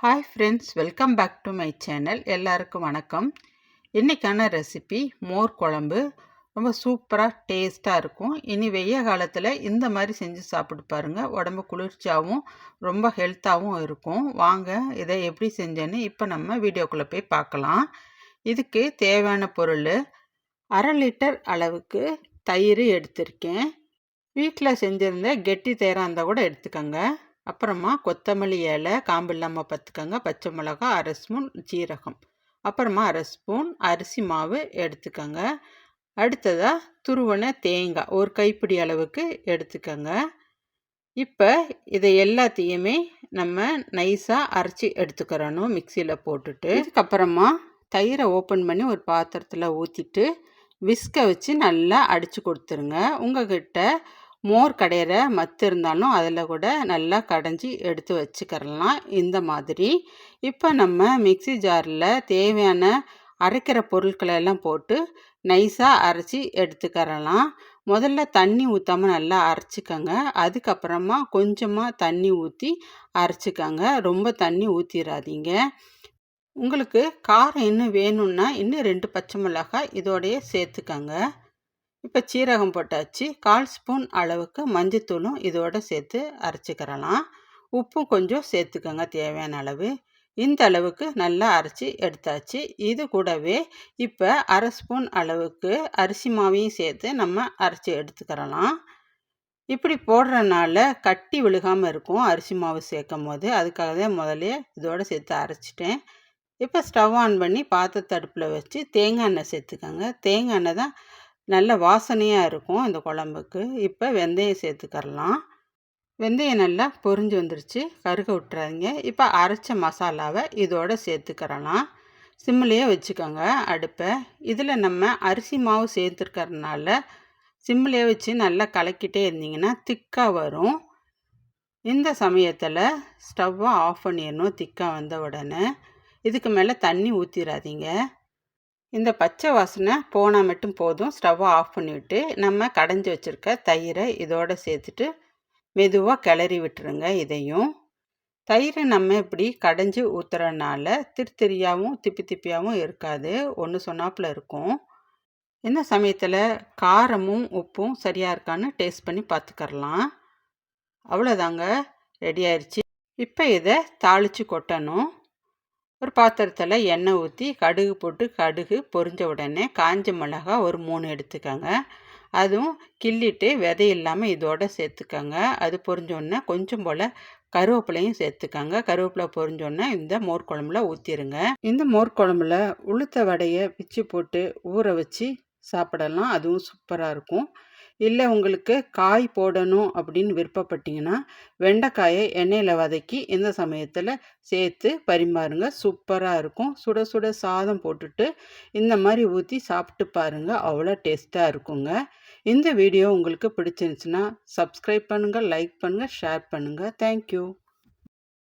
Hi friends, welcome back to my channel. எல்லாருக்கும் வணக்கம். இன்றைக்கான ரெசிபி மோர் குழம்பு. ரொம்ப சூப்பராக டேஸ்ட்டாக இருக்கும். இனி வெய்ய காலத்தில் இந்த மாதிரி செஞ்சு சாப்பிட்டு பாருங்கள். உடம்பு குளிர்ச்சியாகவும் ரொம்ப ஹெல்த்தாகவும் இருக்கும். வாங்க இதை எப்படி செஞ்சேன்னு இப்போ நம்ம வீடியோக்குள்ளே போய் பார்க்கலாம். இதுக்கு தேவையான பொருள் 1/2 லிட்டர் அளவுக்கு தயிர் எடுத்திருக்கேன். வீட்டில் செஞ்சுருந்த கெட்டி தயிராக இருந்தால் கூட எடுத்துக்கோங்க. அப்புறமா கொத்தமல்லி இலை காம்பு இல்லாமல் பார்த்துக்கோங்க. பச்சை மிளகா 1/2 ஸ்பூன், ஜீரகம், அப்புறமா 1/2 ஸ்பூன் அரிசி மாவு எடுத்துக்கோங்க. அடுத்ததாக துருவன தேங்காய் ஒரு கைப்பிடி அளவுக்கு எடுத்துக்கோங்க. இப்போ இதை எல்லாத்தையுமே நம்ம நைஸாக அரைச்சி எடுத்துக்கிறணும் மிக்சியில் போட்டுட்டு. இதுக்கப்புறமா தயிரை ஓப்பன் பண்ணி ஒரு பாத்திரத்தில் ஊற்றிட்டு விஸ்கை வச்சு நல்லா அடித்து கொடுத்துருங்க. உங்கள்கிட்ட மோர் கடையிற மத்து இருந்தாலும் அதில் கூட நல்லா கடைஞ்சி எடுத்து வச்சுக்கிறலாம் இந்த மாதிரி. இப்போ நம்ம மிக்சி ஜாரில் தேவையான அரைக்கிற பொருட்களை எல்லாம் போட்டு நைஸாக அரைச்சி எடுத்துக்கிறலாம். முதல்ல தண்ணி ஊற்றாமல் நல்லா அரைச்சிக்கோங்க. அதுக்கப்புறமா கொஞ்சமாக தண்ணி ஊற்றி அரைச்சிக்கோங்க. ரொம்ப தண்ணி ஊற்றிடாதீங்க. உங்களுக்கு காரம் இன்னும் வேணும்னா இன்னும் 2 பச்சை மிளகாய் இதோடையே சேர்த்துக்கோங்க. இப்போ சீரகம் போட்டாச்சு. 1/4 ஸ்பூன் அளவுக்கு மஞ்சத்தூளும் இதோடு சேர்த்து அரைச்சிக்கிறலாம். உப்பும் கொஞ்சம் சேர்த்துக்கோங்க தேவையான அளவு. இந்த அளவுக்கு நல்லா அரைச்சி எடுத்தாச்சு. இது கூடவே இப்போ 1/2 ஸ்பூன் அளவுக்கு அரிசி மாவையும் சேர்த்து நம்ம அரைச்சி எடுத்துக்கிறலாம். இப்படி போடுறதுனால கட்டி விழுகாமல் இருக்கும் அரிசி மாவு சேர்க்கும் போது. அதுக்காக தான் முதலே இதோடு சேர்த்து அரைச்சிட்டேன். இப்போ ஸ்டவ் ஆன் பண்ணி பாத்திரத்தை அடுப்பில் வச்சு தேங்காய் எண்ணெய் சேர்த்துக்கோங்க. தேங்காய் எண்ணெய் தான் நல்ல வாசனையாக இருக்கும் இந்த குழம்புக்கு. இப்போ வெந்தயம் சேர்த்துக்கரலாம். வெந்தயம் நல்லா பொரிஞ்சு வந்துருச்சு, கருக விட்டுறாதீங்க. இப்போ அரைச்ச மசாலாவை இதோடு சேர்த்துக்கிறலாம். சிம்மிலேயே வச்சுக்கோங்க அடுப்பை. இதில் நம்ம அரிசி மாவு சேர்த்துருக்கறதுனால சிம்மிலேயே வச்சு நல்லா கலக்கிட்டே இருந்தீங்கன்னா திக்காக வரும். இந்த சமயத்தில் ஸ்டவ்வை ஆஃப் பண்ணிடணும். திக்காக வந்த உடனே இதுக்கு மேலே தண்ணி ஊற்றிடாதீங்க. இந்த பச்சை வாசனை போனால் மட்டும் போதும். ஸ்டவ்வை ஆஃப் பண்ணிவிட்டு நம்ம கடைஞ்சி வச்சுருக்க தயிரை இதோடு சேர்த்துட்டு மெதுவாக கிளறி விட்டுருங்க. இதையும் தயிரை நம்ம இப்படி கடைஞ்சி ஊற்றுறதுனால திரியாகவும் திப்பியாகவும் இருக்காது, ஒன்று சொன்னாப்பில் இருக்கும். இந்த சமயத்தில் காரமும் உப்பும் சரியாக இருக்கான்னு டேஸ்ட் பண்ணி பார்த்துக்கரலாம். அவ்வளோதாங்க, ரெடி ஆயிடுச்சு. இப்போ இதை தாளித்து கொட்டணும். ஒரு பாத்திரத்தில் எண்ணெய் ஊற்றி கடுகு போட்டு கடுகு பொரிஞ்ச உடனே காஞ்ச மிளகாய் ஒரு 3 எடுத்துக்கோங்க. அதுவும் கிள்ளிட்டு விதை இல்லாமல் இதோடு சேர்த்துக்கோங்க. அது பொரிஞ்சோடனே கொஞ்சம் போல் கருவேப்பிலையும் சேர்த்துக்கோங்க. கருவேப்பிலை பொரிஞ்சோடனே இந்த மோர் குழம்புல ஊற்றிடுங்க. இந்த மோர் குழம்புல உளுத்த வடையை பிச்சு போட்டு ஊற வச்சு சாப்பிடலாம். அதுவும் சூப்பராக இருக்கும். இல்லை உங்களுக்கு காய் போடணும் அப்படின்னு விருப்பப்பட்டீங்கன்னா வெண்டைக்காயை எண்ணெயில் வதக்கி இந்த சமயத்தில் சேர்த்து பரிமாறுங்க. சூப்பராக இருக்கும். சுட சுட சாதம் போட்டுட்டு இந்த மாதிரி ஊற்றி சாப்பிட்டு பாருங்கள், அவ்வளோ டேஸ்ட்டாக இருக்குங்க. இந்த வீடியோ உங்களுக்கு பிடிச்சிருந்துச்சுன்னா சப்ஸ்கிரைப் பண்ணுங்கள், லைக் பண்ணுங்கள், ஷேர் பண்ணுங்கள். தேங்க்யூ.